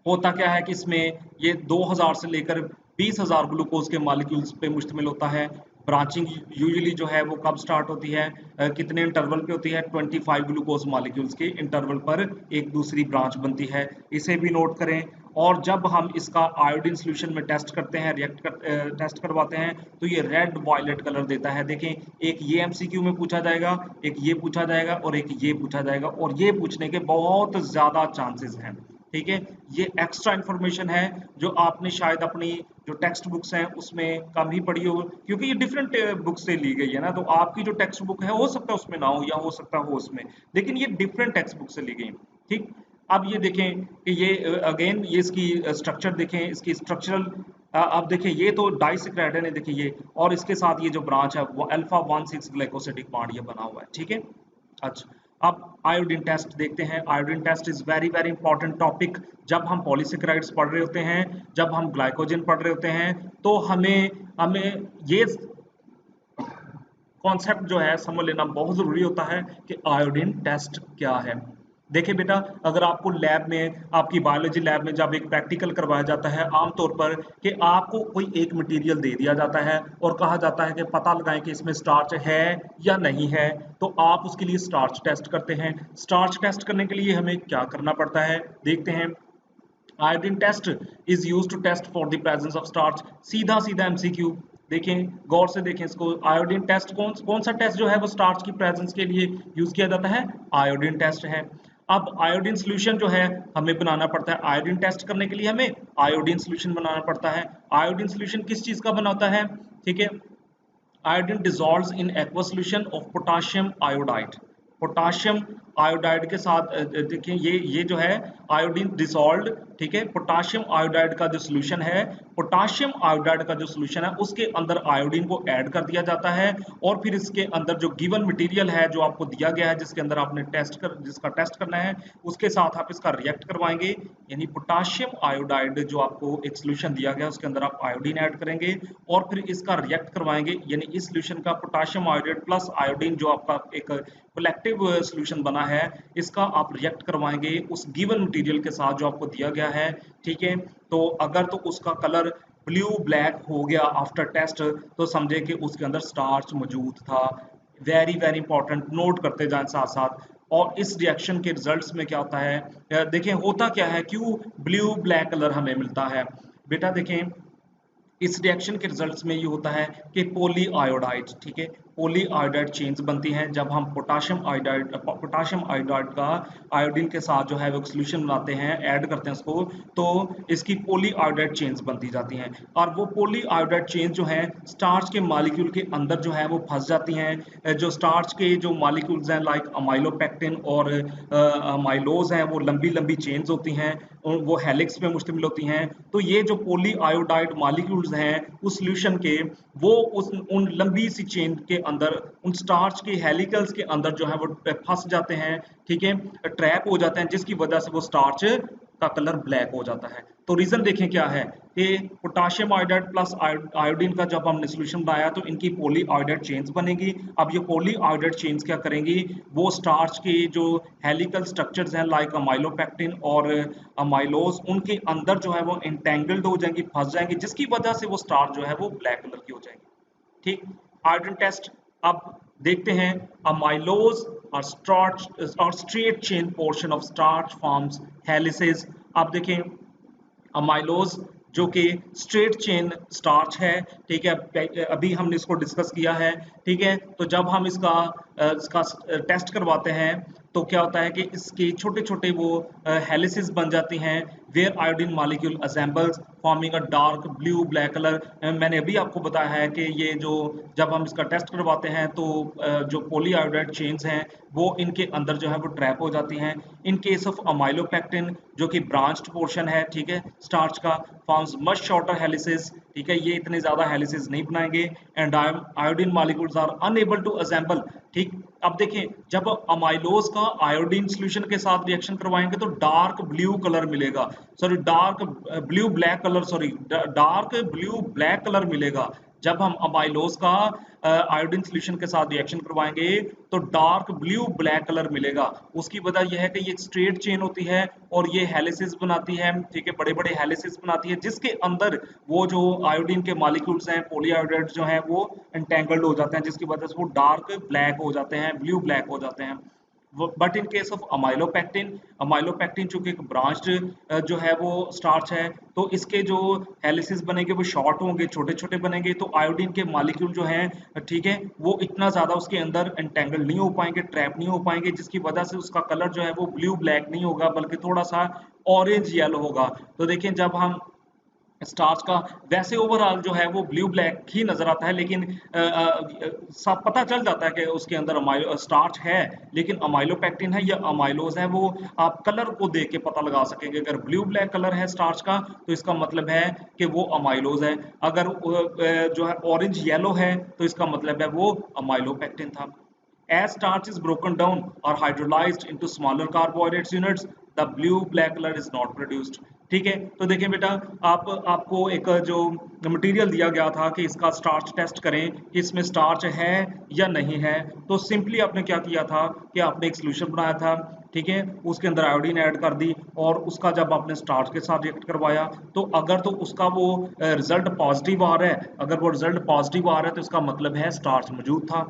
होता क्या है कि इसमें ये 2000 से लेकर 20,000 ग्लूकोज के मॉलिक्यूल्स पे मुश्तमिल होता है। ब्रांचिंग यूजुअली जो है वो कब स्टार्ट होती है, कितने इंटरवल पे होती है, 25 ग्लूकोज मॉलिक्यूल्स के इंटरवल पर एक दूसरी ब्रांच बनती है। इसे भी नोट करें। और जब हम इसका आयोडीन सोल्यूशन में टेस्ट करते हैं, टेस्ट करवाते हैं, तो ये रेड वायलेट कलर देता है। देखें, एक ये एमसीक्यू में पूछा जाएगा, एक ये पूछा जाएगा और एक ये पूछा जाएगा, और ये पूछने के बहुत ज्यादा चांसेस हैं। ठीक है, ये एक्स्ट्रा इन्फॉर्मेशन है जो आपने शायद अपनी जो टेक्स्ट बुक्स हैं उसमें कम ही पढ़ी हो, क्योंकि ये डिफरेंट बुक से ली गई है ना। तो आपकी जो टेक्स्ट बुक है हो सकता है उसमें ना हो या हो सकता हो उसमें, लेकिन ये डिफरेंट टेक्स्ट बुक से ली गई। ठीक, अब ये देखें कि ये अगेन ये इसकी स्ट्रक्चर देखें, इसकी स्ट्रक्चरल, अब देखें ये तो डाइसैकराइड है, देखिए ये, और इसके साथ ये जो ब्रांच है वो अल्फा 1,6 ग्लाइकोसिडिक बॉन्ड ये बना हुआ है। ठीक है, अच्छा, अब आयोडीन टेस्ट देखते हैं। Iodine test is very very important topic. जब हम पॉलीसेकेराइड्स पढ़ रहे होते हैं, जब हम ग्लाइकोजन पढ़ रहे होते हैं, तो हमें हमें ये कॉन्सेप्ट जो है समझ लेना बहुत जरूरी होता है कि आयोडीन टेस्ट क्या है। देखिए बेटा, अगर आपको लैब में, आपकी बायोलॉजी लैब में जब एक प्रैक्टिकल करवाया जाता है, आमतौर पर कि आपको कोई एक मटेरियल दे दिया जाता है और कहा जाता है कि पता लगाएं कि इसमें स्टार्च है या नहीं है, तो आप उसके लिए स्टार्च टेस्ट करते हैं। स्टार्च टेस्ट करने के लिए हमें क्या करना पड़ता है, देखते हैं। Iodine test is used to test for the presence of starch. सीधा सीधा एमसीक्यू, देखें, गौर से देखें इसको। आयोडीन टेस्ट कौन सा टेस्ट जो है वो स्टार्च की प्रेजेंस के लिए यूज किया जाता है, आयोडीन टेस्ट है। अब आयोडीन सोल्यूशन जो है हमें बनाना पड़ता है, आयोडीन टेस्ट करने के लिए हमें आयोडीन सोल्यूशन बनाना पड़ता है। आयोडीन सोल्यूशन किस चीज का बना होता है, ठीक है, iodine dissolves in aqua solution of potassium iodide. Potassium iodide के साथ देखिए ये जो है आयोडीन डिसॉल्व्ड, ठीक है, पोटाशियम आयोडाइड का जो सॉल्यूशन है, पोटाशियम आयोडाइड का जो सॉल्यूशन है उसके अंदर आयोडीन को ऐड कर दिया जाता है, और फिर इसके अंदर जो गिवन मटेरियल है जो आपको दिया गया है, जिसके अंदर आपने जिसका टेस्ट करना है, उसके साथ आप इसका रिएक्ट करवाएंगे। यानी पोटाशियम आयोडाइड जो आपको एक सॉल्यूशन दिया गया उसके अंदर आप आयोडीन ऐड करेंगे और फिर इसका रिएक्ट करवाएंगे। यानी इस सॉल्यूशन का पोटाशियम आयोडाइड प्लस आयोडीन जो आपका एक कलेक्टिव सॉल्यूशन बना है, इसका आप रिएक्ट करवाएंगे उस गिवन मटेरियल के साथ जो आपको दिया गया है। ठीक है, तो अगर तो उसका कलर ब्लू ब्लैक हो गया आफ्टर टेस्ट, तो समझे कि उसके अंदर स्टार्च मौजूद था। वेरी वेरी इंपॉर्टेंट, नोट करते जाएं साथ साथ। और इस रिएक्शन के रिजल्ट्स में क्या होता है, देखें होता क्या है, क्यों ब्लू ब्लैक कलर हमें मिलता है। बेटा देखें, इस रिएक्शन के रिजल्ट्स में ये होता है कि पॉली आयोडाइड, ठीक है, पॉली आयोडाइड चेन्स बनती हैं जब हम पोटाशियम आयोडाइड का आयोडीन के साथ जो है वो सॉल्यूशन बनाते हैं, ऐड करते हैं उसको, तो इसकी पॉली आयोडाइड चेन्स बनती जाती हैं। और वो पॉली आयोडाइड चेन्स जो हैं स्टार्च के मॉलिक्यूल के अंदर जो है वो फंस जाती हैं। जो स्टार्च के जो मॉलिक्यूल्स हैं लाइक अमाइलोपेक्टिन और अमाइलोज हैं, वो लंबी लंबी चेन्स होती हैं, वो हेलिक्स में मुश्तमिल होती हैं। तो ये जो पॉली आयोडाइड मॉलिक्यूल्स हैं उस सॉल्यूशन के, वो उन लंबी सी चेन के अंदर, उन स्टार्च के हेलिकल्स के अंदर जो है वो फंस जाते हैं, ठीक है, ट्रैप हो जाते हैं, जिसकी वजह से वो स्टार्च का कलर ब्लैक हो जाता है। तो रीजन देखें क्या है कि पोटाशियम आयोडाइड प्लस आयोडीन का जब हमने सॉल्यूशन बनाया तो इनकी पॉली आयोडाइड चेन्स बनेगी। अब ये पॉली आयोडाइड चेन्स क्या करेंगी, वो स्टार्च के जो हेलिकल स्ट्रक्चर्स हैं लाइक अमाइलोपेक्टिन और अमाइलोज, उनके अंदर जो है वो इंटेंगल्ड हो जाएंगी, फंस जाएंगी, जिसकी वजह से वो स्टार्च जो है वो ब्लैक कलर की हो जाएगी। ठीक, आयोडीन टेस्ट अब देखते हैं। अमाइलोज और स्टार्च और straight chain portion of starch forms helices. आप देखें, अमाइलोज जो कि स्ट्रेट चेन स्टार्च है, ठीक है, अभी हमने इसको डिस्कस किया है। ठीक है, तो जब हम इसका टेस्ट करवाते हैं तो क्या होता है कि इसके छोटे छोटे वो हेलिसेस बन जाती हैं where iodine molecule assembles forming a dark blue black colour. मैंने अभी आपको बताया है कि ये जो जब हम इसका टेस्ट करवाते हैं तो जो पॉली आयोडाइड चेन्स हैं वो इनके अंदर जो है वो ट्रैप हो जाती हैं। इन केस ऑफ अमाइलोपेक्टिन जो कि ब्रांच्ड पोर्शन है, ठीक है, स्टार्च का, फॉर्म्स मच शॉर्टर हेलिसेस, ठीक है, ये इतने ज्यादा हेलिसेस नहीं बनाएंगे and iodine molecules are unable to assemble. ठीक, अब देखें जब अमाइलोज का आयोडीन सॉल्यूशन के साथ रिएक्शन करवाएंगे तो डार्क ब्लू कलर मिलेगा, sorry dark blue black colour, sorry dark blue black colour मिलेगा। जब हम अमाइलोज का आयोडीन सॉल्यूशन के साथ रिएक्शन करवाएंगे तो डार्क ब्लू ब्लैक कलर मिलेगा। उसकी वजह यह है कि ये स्ट्रेट चेन होती है और ये हेलिसेस बनाती है, ठीक है, बड़े बड़े हेलिसेस बनाती है जिसके अंदर वो जो आयोडीन के मॉलिक्यूल्स हैं पॉली आयोडाइड जो हैं वो एंटेंगल्ड हो जाते हैं, जिसकी वजह से वो डार्क ब्लैक हो जाते हैं, ब्लू ब्लैक हो जाते हैं। But in case of amylopectin, amylopectin चूंकि एक ब्रांच्ड जो है वो स्टार्च है तो इसके जो हेलिसेस बनेंगे वो शॉर्ट होंगे, छोटे छोटे बनेंगे, तो आयोडीन के मॉलिक्यूल जो हैं, ठीक है, वो इतना ज्यादा उसके अंदर एंटेंगल नहीं हो पाएंगे, ट्रैप नहीं हो पाएंगे, जिसकी वजह से उसका कलर जो है वो ब्लू ब्लैक नहीं होगा बल्कि थोड़ा सा ऑरेंज येलो होगा। तो देखिए जब हम स्टार्च का वैसे ओवरऑल जो है वो ब्लू ब्लैक ही नजर आता है, लेकिन सब पता चल जाता है कि उसके अंदर स्टार्च है, लेकिन अमाइलोपेक्टिन है या अमाइलोज है वो आप कलर को देख के पता लगा सकेंगे। अगर ब्लू ब्लैक कलर है स्टार्च का तो इसका मतलब है कि वो अमाइलोज है, अगर जो है ऑरेंज येलो है तो इसका मतलब है वो अमाइलोपेक्टिन था। As starch is broken down or hydrolyzed into smaller carbohydrates units, the blue black color is not produced। ठीक है, तो देखिए बेटा आपको एक जो मटेरियल दिया गया था कि इसका स्टार्च टेस्ट करें कि इसमें स्टार्च है या नहीं है, तो सिंपली आपने क्या किया था कि आपने एक सोल्यूशन बनाया था, ठीक है, उसके अंदर आयोडीन ऐड कर दी और उसका जब आपने स्टार्च के साथ रिएक्ट करवाया तो अगर तो उसका वो रिजल्ट पॉजिटिव आ रहा है, अगर वो रिजल्ट पॉजिटिव आ रहा है तो इसका मतलब है स्टार्च मौजूद था।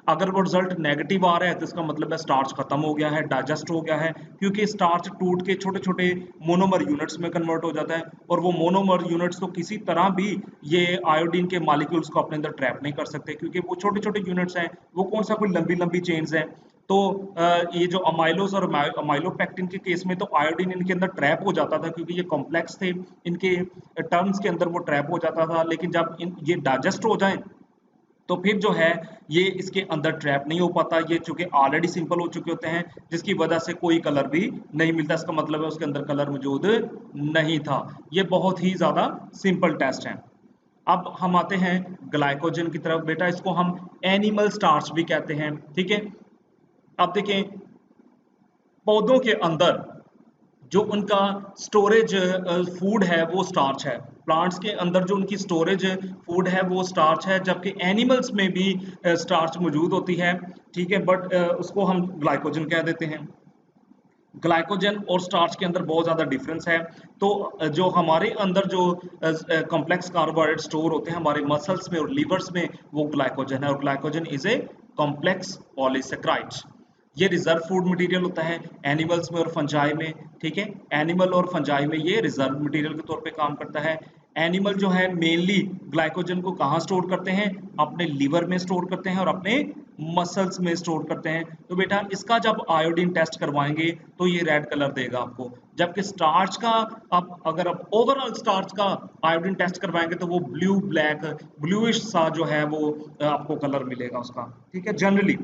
अगर वो रिजल्ट नेगेटिव आ रहा है तो इसका मतलब है स्टार्च खत्म हो गया है, डाइजेस्ट हो गया है, क्योंकि स्टार्च टूट के छोटे छोटे मोनोमर यूनिट्स में कन्वर्ट हो जाता है और वो मोनोमर यूनिट्स तो किसी तरह भी ये आयोडीन के मॉलिक्यूल्स को अपने अंदर ट्रैप नहीं कर सकते, क्योंकि वो छोटे छोटे यूनिट्स हैं, वो कौन सा कोई लंबी लंबी चेन्स हैं। तो ये जो अमाइलोज और अमाइलोपेक्टिन के केस में तो आयोडीन इनके अंदर ट्रैप हो जाता था क्योंकि ये कॉम्प्लेक्स थे, इनके टर्म्स के अंदर वो ट्रैप हो जाता था, लेकिन जब ये डाइजेस्ट हो जाए तो फिर जो है ये इसके अंदर ट्रैप नहीं हो पाता, ये चूंकि ऑलरेडी सिंपल हो चुके होते हैं जिसकी वजह से कोई कलर भी नहीं मिलता, इसका मतलब है उसके अंदर कलर मौजूद नहीं था। ये बहुत ही ज्यादा सिंपल टेस्ट है। अब हम आते हैं ग्लाइकोजन की तरफ। बेटा इसको हम एनिमल स्टार्च भी कहते हैं, ठीक है। अब देखें पौधों के अंदर जो उनका स्टोरेज फूड है वो स्टार्च है, प्लांट्स के अंदर जो उनकी स्टोरेज फूड है वो स्टार्च है, जबकि एनिमल्स में भी स्टार्च मौजूद होती है, ठीक है, बट उसको हम ग्लाइकोजन कह देते हैं। ग्लाइकोजन और स्टार्च के अंदर बहुत ज़्यादा डिफरेंस है। तो जो हमारे अंदर जो कॉम्प्लेक्स कार्बोहाइड्रेट स्टोर होते हैं हमारे मसल्स में और लीवर्स में वो ग्लाइकोजन है, और glycogen is a complex polysaccharides. ये रिजर्व फूड मटेरियल होता है एनिमल्स में और फंजाई में, ठीक है, एनिमल और फंजाई में ये रिजर्व मटेरियल के तौर पे काम करता है। एनिमल जो है मेनली ग्लाइकोजन को कहाँ स्टोर करते हैं, अपने लीवर में स्टोर करते हैं और अपने मसल्स में स्टोर करते हैं। तो बेटा इसका जब आयोडीन टेस्ट करवाएंगे तो ये रेड कलर देगा आपको, जबकि स्टार्च का अगर आप ओवरऑल स्टार्च का आयोडीन टेस्ट करवाएंगे तो वो ब्लू ब्लैक ब्लूइश सा जो है वो आपको कलर मिलेगा उसका, ठीक है, जनरली।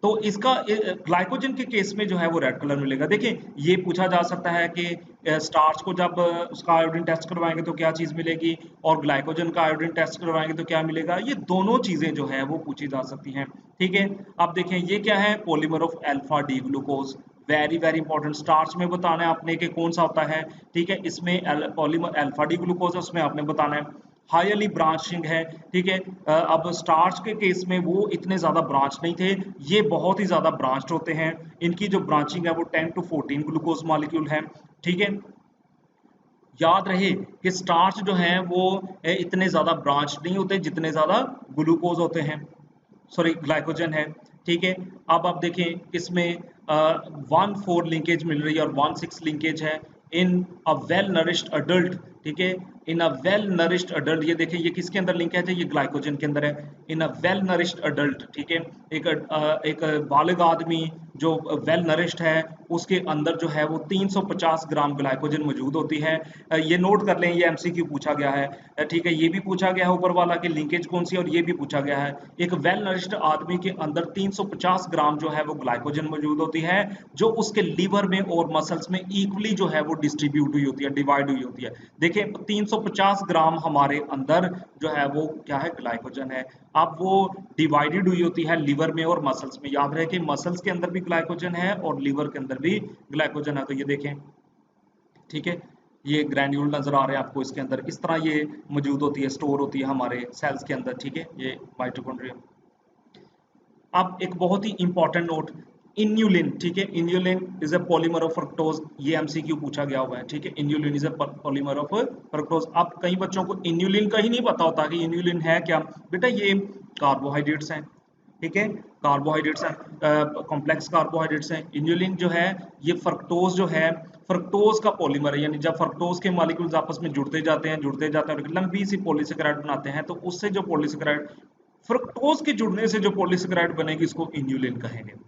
तो इसका ग्लाइकोजन के केस में जो है वो रेड कलर मिलेगा। देखिए ये पूछा जा सकता है कि स्टार्च को जब उसका आयोडीन टेस्ट करवाएंगे तो क्या चीज मिलेगी और ग्लाइकोजन का आयोडीन टेस्ट करवाएंगे तो क्या मिलेगा, ये दोनों चीजें जो है वो पूछी जा सकती हैं, ठीक है। अब देखें ये क्या है, polymer of alpha D glucose, very very important. Starch में बताना है आपने कि कौन सा होता है, ठीक है, इसमें पॉलीमर अल्फा डी ग्लूकोज है, उसमें आपने बताना है हाईली ब्रांचिंग है, ठीक है। अब स्टार्च के केस में वो इतने ज्यादा ब्रांच नहीं थे, ये बहुत ही ज्यादा ब्रांच्ड होते हैं, इनकी जो ब्रांचिंग है वो 10 to 14 ग्लूकोज मॉलिक्यूल है, ठीक है। याद रहे कि स्टार्च जो है वो इतने ज्यादा ब्रांच नहीं होते जितने ज्यादा ग्लूकोज होते हैं, सॉरी ग्लाइकोजन है, ठीक है। अब आप देखें इसमें 1,4 लिंकेज मिल रही है और 1,6 लिंकेज है इन अ वेल नरिश्ड अडल्ट, ठीक है, इन अ वेल नरिश्ड अडल्ट। ये देखिए ये किसके अंदर लिंकेज है, ये ग्लाइकोजन के अंदर है, इन अ वेल नरिश्ड अडल्ट, ठीक है। एक बालिग आदमी जो वेल नरिश्ड है उसके अंदर जो है वो 350 ग्राम ग्लाइकोजन मौजूद होती है। ये नोट कर लें, ये एमसीक्यू पूछा गया है, ठीक है। ये भी पूछा गया है ऊपर वाला कि लिंकेज कौन सी है, और ये भी पूछा गया है। एक वेल नरिश्ड आदमी के अंदर 350 ग्राम जो है वो ग्लाइकोजन मौजूद होती है, जो उसके लीवर में और मसल्स में इक्वली जो है वो डिस्ट्रीब्यूट हुई होती है, डिवाइड हुई होती है। देखिए 350 ग्राम हमारे अंदर जो है वो क्या है, ग्लाइकोजन है। अब वो डिवाइडेड हुई होती है लीवर में और मसल्स में। याद रहे कि मसल्स के अंदर भी ग्लाइकोजन है और लीवर के अंदर भी ग्लाइकोजन है। तो ये देखें, ठीक है, ये ग्रैन्यूल नजर आ रहे हैं आपको, इसके अंदर इस तरह ये मौजूद होती है, स्टोर होती है हमारे सेल्स के अंदर, ठीक है, ये माइटोकॉन्ड्रिया। अब एक बहुत ही इंपॉर्टेंट नोट, इन्यूलिन, ठीक है, inulin is a polymer of fructose, ये एमसीक्यू पूछा गया हुआ है, ठीक है। Inulin is a polymer of fructose. अब कई बच्चों को इन्यूलिन का ही नहीं पता होता कि इन्यूलिन है क्या। बेटा ये कार्बोहाइड्रेट्स हैं, ठीक है, कार्बोहाइड्रेट्स हैं, कॉम्प्लेक्स कार्बोहाइड्रेट्स हैं। इन्यूलिन जो है ये फ्रक्टोज जो है, फ्रक्टोज का पॉलीमर है, यानी जब फ्रक्टोज के मॉलिक्यूल्स आपस में जुड़ते जाते हैं और एक लंबी सी पॉलीसेकेराइड बनाते हैं, तो उससे जो पॉलीसेकेराइड, फ्रक्टोज के जुड़ने से जो पॉलीसेकेराइड बनेगी, इसको इन्यूलिन कहेंगे।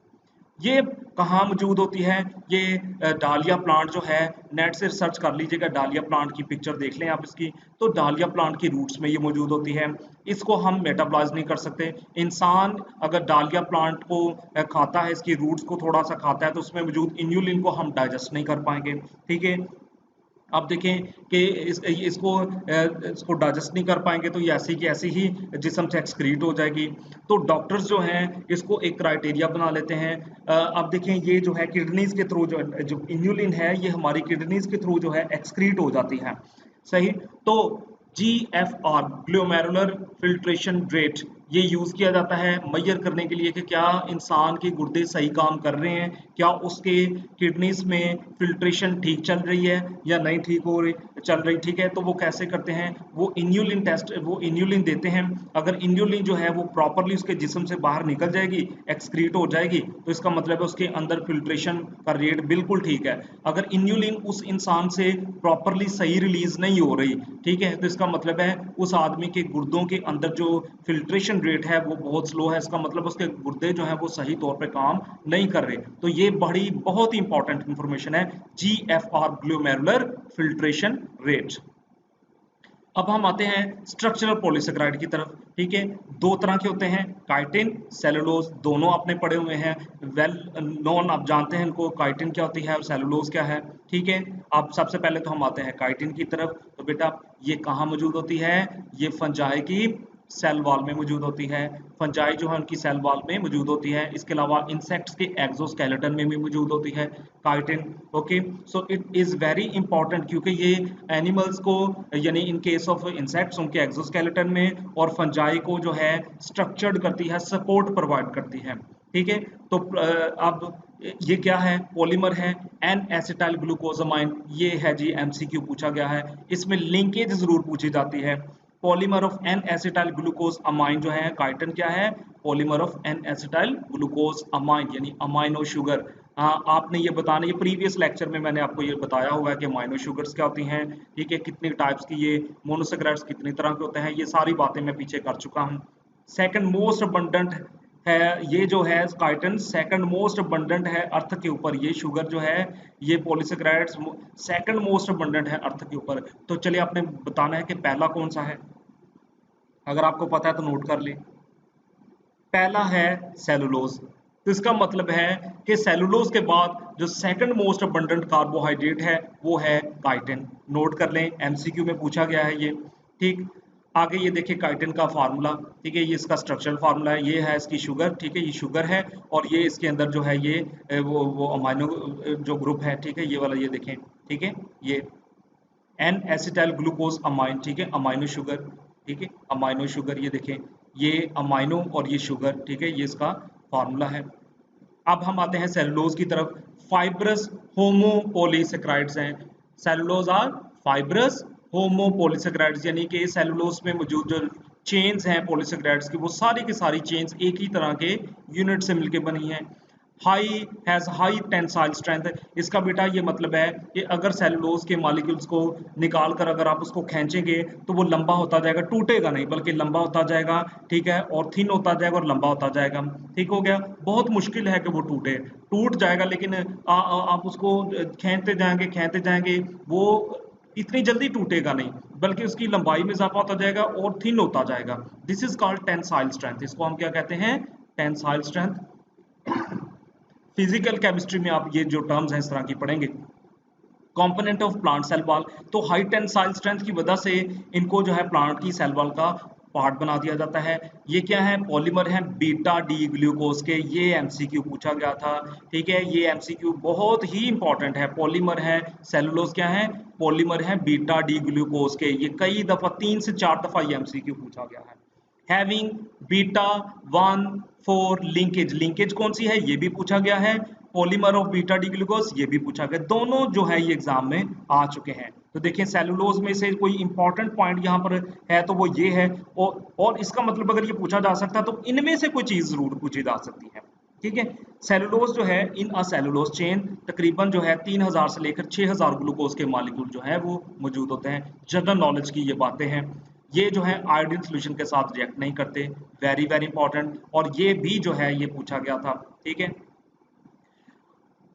ये कहाँ मौजूद होती है, ये डालिया प्लांट जो है, नेट से सर्च कर लीजिएगा, डालिया प्लांट की पिक्चर देख लें आप इसकी, तो डालिया प्लांट की रूट्स में ये मौजूद होती है। इसको हम मेटाबॉलाइज नहीं कर सकते। इंसान अगर डालिया प्लांट को खाता है, इसकी रूट्स को थोड़ा सा खाता है, तो उसमें मौजूद इन्यूलिन को हम डाइजेस्ट नहीं कर पाएंगे, ठीक है। आप देखें कि इसको डाइजेस्ट नहीं कर पाएंगे, तो ये ऐसी की ऐसी ही जिस्म से एक्सक्रीट हो जाएगी। तो डॉक्टर्स जो हैं इसको एक क्राइटेरिया बना लेते हैं। अब देखें, ये जो है किडनीज के थ्रू जो इन्यूलिन है, ये हमारी किडनीज के थ्रू जो है एक्सक्रीट हो जाती है, सही। तो GFR, ग्लोमेरुलर फिल्ट्रेशन रेट, ये यूज किया जाता है मेजर करने के लिए कि क्या इंसान के गुर्दे सही काम कर रहे हैं, क्या उसके किडनीज में फिल्ट्रेशन ठीक चल रही है या नहीं ठीक हो रही चल रही, ठीक है। तो वो कैसे करते हैं, वो इन्यूलिन टेस्ट, वो इन्यूलिन देते हैं। अगर इन्यूलिन जो है वो प्रॉपरली उसके जिस्म से बाहर निकल जाएगी, एक्सक्रीट हो जाएगी, तो इसका मतलब है उसके अंदर फिल्ट्रेशन का रेट बिल्कुल ठीक है। अगर इन्यूलिन उस इंसान से प्रॉपरली सही रिलीज नहीं हो रही, ठीक है, तो इसका मतलब है उस आदमी के गुर्दों के अंदर जो फिल्ट्रेशन रेट है वो बहुत स्लो है। इसका मतलब उसके गुर्दे जो है वो सही तौर पे काम नहीं कर रहे। तो ये बहुत ही इंपॉर्टेंट इंफॉर्मेशन है, GFR, ग्लोमेरुलर फिल्ट्रेशन रेट। अब हम आते हैं स्ट्रक्चरल पॉलीसेकेराइड की तरफ, ठीक है। दो तरह के होते हैं, काइटिन, सेलुलोज, दोनों आपने पढ़े हुए हैं, वेल नोन, आप जानते हैं इनको, काइटिन क्या होती है और सेलुलोज क्या है, ठीक है। अब सबसे पहले तो हम आते हैं काइटिन की तरफ। तो बेटा ये कहाँ मौजूद होती है, ये फंजाई की सेल वॉल में मौजूद होती है। फंजाई जो है उनकी सेल वॉल में मौजूद होती है। इसके अलावा इंसेक्ट्स के एक्सोस्केलेटन में भी मौजूद होती है chitin, okay. So it is very important, क्योंकि ये एनिमल्स को, यानी इन केस ऑफ इंसेक्ट्स उनके एक्सोस्केलेटन में, और फंजाई को जो है स्ट्रक्चर्ड करती है, सपोर्ट प्रोवाइड करती है, ठीक है। तो अब ये क्या है, पॉलीमर है, एन एसिटाइल ग्लूकोजामाइन, ये है जी, एमसीक्यू पूछा गया है। इसमें लिंकेज जरूर पूछी जाती है। Polymer of N acetyl glucose amine जो है, काइटन क्या है, polymer of N acetyl glucose amine, यानी अमाइनो शुगर। आपने ये बताना, ये प्रीवियस लेक्चर में मैंने आपको ये बताया हुआ है कि अमाइनो शुगर्स क्या होती हैं, ठीक है, कितनी टाइप्स की, ये मोनोसेकेराइड्स कितनी तरह के होते हैं, ये सारी बातें मैं पीछे कर चुका हूँ। सेकंड मोस्ट अबंडेंट है ये जो है काइटन, सेकंड मोस्ट अबंडेंट है अर्थ के ऊपर, ये शुगर जो है, ये पॉलीसेकेराइड्स सेकंड मोस्ट अबंडेंट है अर्थ के ऊपर। तो चलिए आपने बताना है कि पहला कौन सा है, अगर आपको पता है तो नोट कर ले। पहला है सेलुलोज। तो इसका मतलब है कि सेलुलोज के बाद जो सेकंड मोस्ट अबंडेंट कार्बोहाइड्रेट है वो है काइटिन। नोट कर लें, एमसीक्यू में पूछा गया है ये, ठीक। आगे ये देखिए काइटिन का फार्मूला, ठीक है, ये इसका स्ट्रक्चरल फार्मूला है, ये है इसकी शुगर, ठीक है, ये शुगर है, और ये इसके अंदर जो है ये वो अमाइनो जो ग्रुप है, ठीक है, ये वाला ये देखें, ठीक है, ये एन एसिटाइल ग्लूकोज अमाइन, ठीक है, अमाइनो शुगर, ठीक है, अमाइनो शुगर, ये देखें, ये अमाइनो और ये शुगर, ठीक है, ये इसका फार्मूला है। अब हम आते हैं सेलुलोज की तरफ। फाइब्रस होमोपोलीसेक्राइड्स हैं, सेलुलोज आर फाइब्रस होमोपोलीसेक्राइड्स, यानी कि सेलुलोज में मौजूद जो चेन्स हैं पॉलीसेक्राइड्स की, वो सारी की सारी चेन्स एक ही तरह के यूनिट से मिलकर बनी हैं। High tensile strength. इसका बेटा ये मतलब है कि अगर सेलुलोज के मॉलिक्यूल्स को निकाल कर अगर आप उसको खींचेंगे तो वो लंबा होता जाएगा, टूटेगा नहीं बल्कि लंबा होता जाएगा, ठीक है, और थिन होता जाएगा और लंबा होता जाएगा। ठीक हो गया। बहुत मुश्किल है कि वो टूटे, टूट जाएगा लेकिन आप उसको खींचते जाएंगे वो इतनी जल्दी टूटेगा नहीं, बल्कि उसकी लंबाई में इजाफा होता जाएगा और थिन होता जाएगा। This is called tensile strength. इसको हम क्या कहते हैं? Tensile strength. फिजिकल केमिस्ट्री में आप ये जो टर्म्स हैं इस तरह की पढ़ेंगे। Component of plant cell wall, तो हाई टेंसाइल स्ट्रेंथ की वजह से इनको जो है प्लांट की सेल वॉल का पार्ट बना दिया जाता है। ये क्या है? पॉलीमर है बीटा डी ग्लूकोज के। ये एमसीक्यू पूछा गया था, ठीक है, ये एमसीक्यू बहुत ही इंपॉर्टेंट है। पॉलीमर है, सेलुलोज क्या है? पॉलीमर है बीटा डी ग्लूकोज के। ये कई दफा 3 से 4 दफा ये एमसीक्यू पूछा गया है। हैविंग बीटा 1,4 लिंकेज, लिंकेज कौन सी है ये भी पूछा गया है। Polymer of beta D glucose ये भी पूछा गया। दोनों जो है ये एग्जाम में आ चुके हैं। तो देखिए सेलुलोज में से कोई इंपॉर्टेंट पॉइंट यहाँ पर है तो वो ये है, और इसका मतलब अगर ये पूछा जा सकता तो इनमें से कोई चीज जरूर पूछी जा सकती है। ठीक है। सेलुलोज जो है इन अ सेलुलोज चेन तकरीबन जो है 3000 से लेकर 6000 ग्लूकोज के मॉलिक्यूल जो है वो मौजूद होते हैं। जनरल नॉलेज की ये बातें हैं। ये जो है आयोडीन सोल्यूशन के साथ रिएक्ट नहीं करते, वेरी वेरी इंपॉर्टेंट, और ये भी जो है ये पूछा गया था। ठीक है।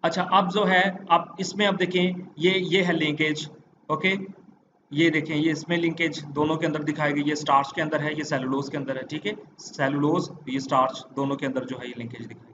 अच्छा अब जो है अब इसमें अब देखें ये है लिंकेज। ओके, ये देखें ये इसमें लिंकेज दोनों के अंदर दिखाई गई, ये स्टार्च के अंदर है, ये सेलुलोज के अंदर है। ठीक है, सेलुलोज ये स्टार्च दोनों के अंदर जो है ये लिंकेज दिखाई।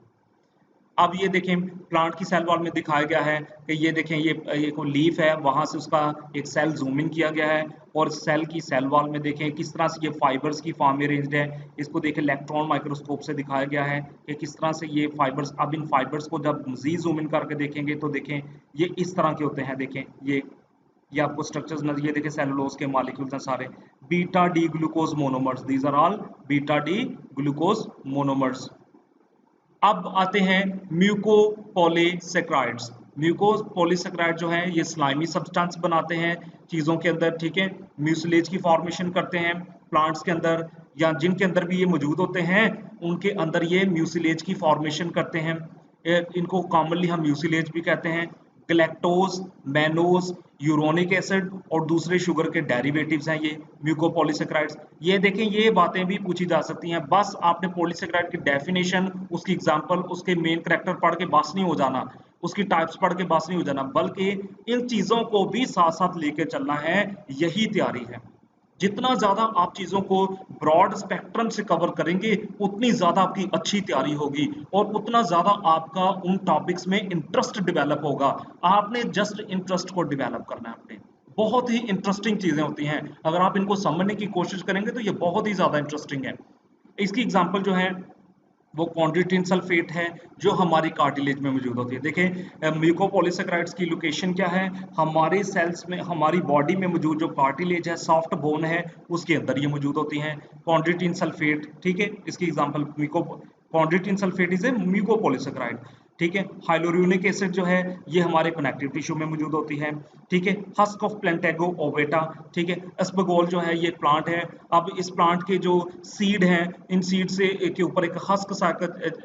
अब ये देखें प्लांट की सेल वॉल में दिखाया गया है कि ये देखें ये कोई लीफ है, वहां से उसका एक सेल जूम इन किया गया है, और सेल की सेल वॉल में देखें किस तरह से ये फाइबर्स की फॉर्म में अरेंज्ड है। इसको देखें इलेक्ट्रॉन माइक्रोस्कोप से दिखाया गया है कि किस तरह से ये फाइबर्स, अब इन फाइबर्स को जब मजीद जूम इन करके देखेंगे तो देखें ये इस तरह के होते हैं। देखें ये आपको स्ट्रक्चर्स नजर, ये देखें सेलुलोज के मॉलिक्यूल्स हैं सारे, beta D glucose monomers, these are all beta D glucose monomers. अब आते हैं म्यूकोपॉलीसेक्राइड्स। म्यूकोपॉलीसेक्राइड जो है ये स्लाइमी सब्सटेंस बनाते हैं चीजों के अंदर। ठीक है, म्यूसिलेज की फॉर्मेशन करते हैं प्लांट्स के अंदर, या जिनके अंदर भी ये मौजूद होते हैं उनके अंदर ये म्यूसिलेज की फॉर्मेशन करते हैं। इनको कॉमनली हम म्यूसिलेज भी कहते हैं। गलैक्टोज, मैनोज, यूरोनिक एसिड और दूसरे शुगर के डेरिवेटिव्स हैं ये म्यूकोपॉलीसेक्राइड्स। ये देखें ये बातें भी पूछी जा सकती हैं। बस आपने पॉलीसेक्राइड की डेफिनेशन, उसकी एग्जांपल, उसके मेन करैक्टर पढ़ के बस नहीं हो जाना, उसकी टाइप्स पढ़ के बस नहीं हो जाना, बल्कि इन चीजों को भी साथ साथ लेके चलना है। यही तैयारी है। जितना ज्यादा आप चीजों को ब्रॉड स्पेक्ट्रम से कवर करेंगे उतनी ज्यादा आपकी अच्छी तैयारी होगी और उतना ज्यादा आपका उन टॉपिक्स में इंटरेस्ट डेवलप होगा। आपने जस्ट इंटरेस्ट को डेवलप करना है अपने। बहुत ही इंटरेस्टिंग चीजें होती हैं, अगर आप इनको समझने की कोशिश करेंगे तो ये बहुत ही ज्यादा इंटरेस्टिंग है। इसकी एग्जांपल जो है वो कॉन्ड्रोइटिन सल्फेट है जो हमारी कार्टिलेज में मौजूद होती है। देखें म्यूकोपॉलीसेक्राइड्स की लोकेशन क्या है, हमारे सेल्स में, हमारी बॉडी में मौजूद जो कार्टिलेज है, सॉफ्ट बोन है, उसके अंदर ये मौजूद होती हैं कॉन्ड्रोइटिन सल्फेट। ठीक है, इसकी example chondroitin sulphate is a mucopolysaccharide. ठीक है, हाइलोरियोनिक एसिड जो है ये हमारे कनेक्टिव टिश्यू में मौजूद होती है। ठीक है, हस्क ऑफ प्लेंटेगो ओवेटा। ठीक है, अस्पगोल जो है ये प्लांट है। अब इस प्लांट के जो सीड हैं, इन सीड से के ऊपर एक हस्क सा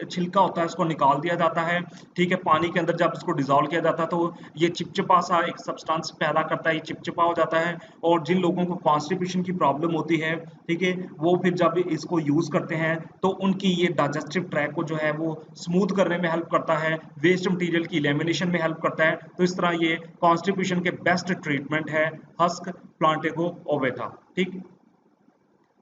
छिलका होता है, उसको निकाल दिया जाता है। ठीक है, पानी के अंदर जब इसको डिजोल्व किया जाता है तो ये चिपचिपा सा एक सब्सटेंस पैदा करता है, ये चिपचिपा हो जाता है। और जिन लोगों को कॉन्स्टिपेशन की प्रॉब्लम होती है, ठीक है, वो फिर जब इसको यूज करते हैं तो उनकी ये डाइजेस्टिव ट्रैक को जो है वो स्मूथ करने में हेल्प करता है, वेस्ट मटेरियल की एलिमिनेशन में हेल्प करता है। तो इस तरह ये कॉन्स्टिपेशन के बेस्ट ट्रीटमेंट है हस्क प्लांटेगो ओवेटा। ठीक,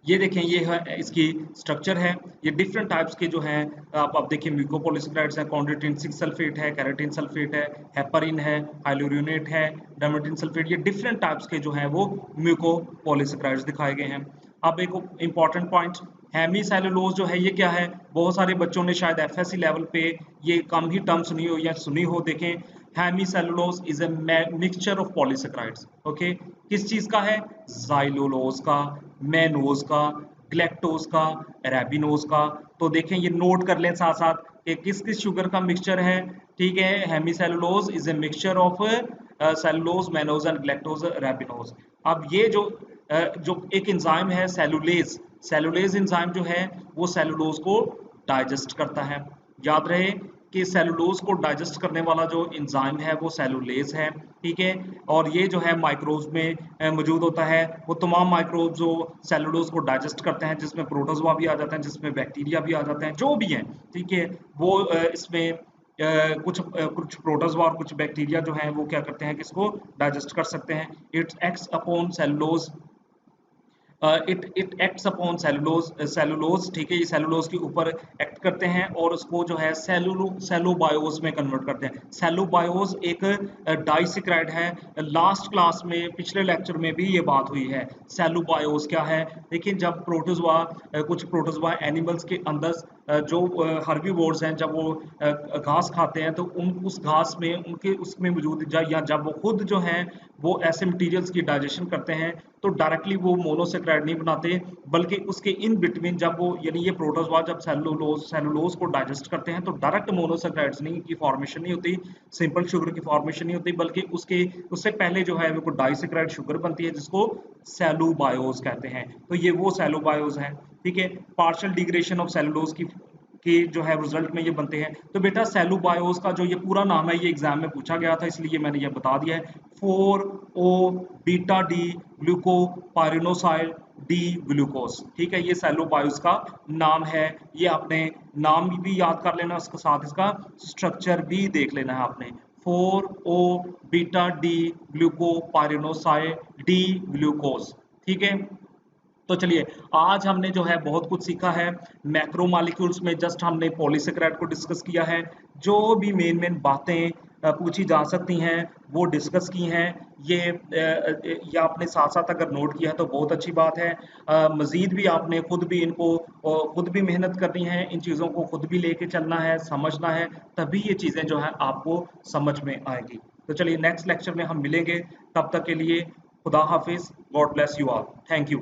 ये देखें ये है इसकी स्ट्रक्चर है। ये डिफरेंट टाइप्स के जो हैं आप देखिए म्यूकोपॉलीसेक्राइड्स हैं, कॉन्ड्रोइटिन 6 सल्फेट है, कैरोटीन सल्फेट है, हेपरिन है, हाइलोरियोनेट है, डर्मेटिन सल्फेट, ये डिफरेंट टाइप्स के जो हैं वो म्यूकोपॉलीसेक्राइड्स दिखाए गए हैं। अब एक इंपॉर्टेंट पॉइंट, हेमीसेलुलोज जो है ये क्या है, बहुत सारे बच्चों ने शायद एफएससी लेवल पे ये कम ही टर्म सुनी हो या सुनी हो। देखें hemicellulose is a mixture of polysaccharides. Okay, किस चीज का है, जाइलोलोज का, मैनोज का, ग्लैक्टोज का, अरेबिनोज का। तो देखें ये नोट कर लें साथ साथ कि किस किस शुगर का मिक्सचर है। ठीक है, hemicellulose is a mixture of cellulose, mannose and galactose, arabinose. अब ये जो एक एंजाइम है सेलुलेज, सेलुलेज एंजाइम जो है वो सेलुलोज को डाइजेस्ट करता है। याद रहे कि सेलुलोज को डाइजेस्ट करने वाला जो एंजाइम है वो सेलुलेज है, ठीक है। और ये जो है माइक्रोब्स में मौजूद होता है। वो तमाम माइक्रोब्स जो सेलुलोज को डाइजेस्ट करते हैं, जिसमें प्रोटोजोआ भी आ जाते हैं, जिसमें बैक्टीरिया भी आ जाते हैं, जो भी हैं, ठीक है। वो इसमें कुछ प्रोटोजोआ और कुछ बैक्टीरिया जो हैं वो क्या करते हैं कि इसको डाइजेस्ट कर सकते हैं। It's acts upon cellulose, it acts upon cellulose, ठीक है। ये सेलुलोज के ऊपर एक्ट करते हैं और उसको जो है सेलोबायोज में कन्वर्ट करते हैं। सेलोबायोज एक डाइसेक्राइड है। लास्ट क्लास में पिछले लेक्चर में भी ये बात हुई है। सेलोबायोज क्या है? देखिए, जब प्रोटोजोआ कुछ प्रोटोजोआ एनिमल्स के अंदर जो हर्बीवोर्स हैं, जब वो घास खाते हैं तो उस घास में उनके उसमें मौजूद या जब वो खुद जो हैं वो ऐसे मटेरियल्स की डाइजेशन करते हैं तो डायरेक्टली वो मोनोसेक्राइड नहीं बनाते, बल्कि उसके इन बिटवीन जब वो यानी ये प्रोटोजोआ जब सेलुलोज को डाइजेस्ट करते हैं तो डायरेक्ट मोनोसेक्राइड्स नहीं की फॉर्मेशन नहीं होती, सिंपल शुगर की फॉर्मेशन नहीं होती, बल्कि उससे पहले जो है वो डाइसेक्राइड शुगर बनती है जिसको सेलुबायोज कहते हैं। तो ये वो सेलुबायोज है, ठीक है। पार्शियल डिग्रेडेशन ऑफ सेलुलोज की जो है रिजल्ट में ये बनते हैं। तो बेटा सेलुबायोज का जो ये पूरा नाम है ये एग्जाम में पूछा गया था, इसलिए मैंने ये बता दिया है। 4O beta D glucopyranoside D glucose, ठीक है। ये सेलुबायोज का नाम है। ये आपने नाम भी याद कर लेना, उसके साथ इसका स्ट्रक्चर भी देख लेना है आपने। 4O beta D glucopyranoside D glucose, ठीक है। तो चलिए, आज हमने जो है बहुत कुछ सीखा है। मैक्रोमॉलिक्यूल्स में जस्ट हमने पॉलीसेकेराइड को डिस्कस किया है। जो भी मेन मेन बातें पूछी जा सकती हैं वो डिस्कस की हैं। ये आपने साथ साथ अगर नोट किया है तो बहुत अच्छी बात है। मज़ीद भी आपने खुद भी इनको खुद भी मेहनत करनी है, इन चीज़ों को खुद भी लेके चलना है, समझना है, तभी ये चीज़ें जो है आपको समझ में आएगी। तो चलिए, नेक्स्ट लेक्चर में हम मिलेंगे। तब तक के लिए खुदा हाफिज़, God bless you all, thank you.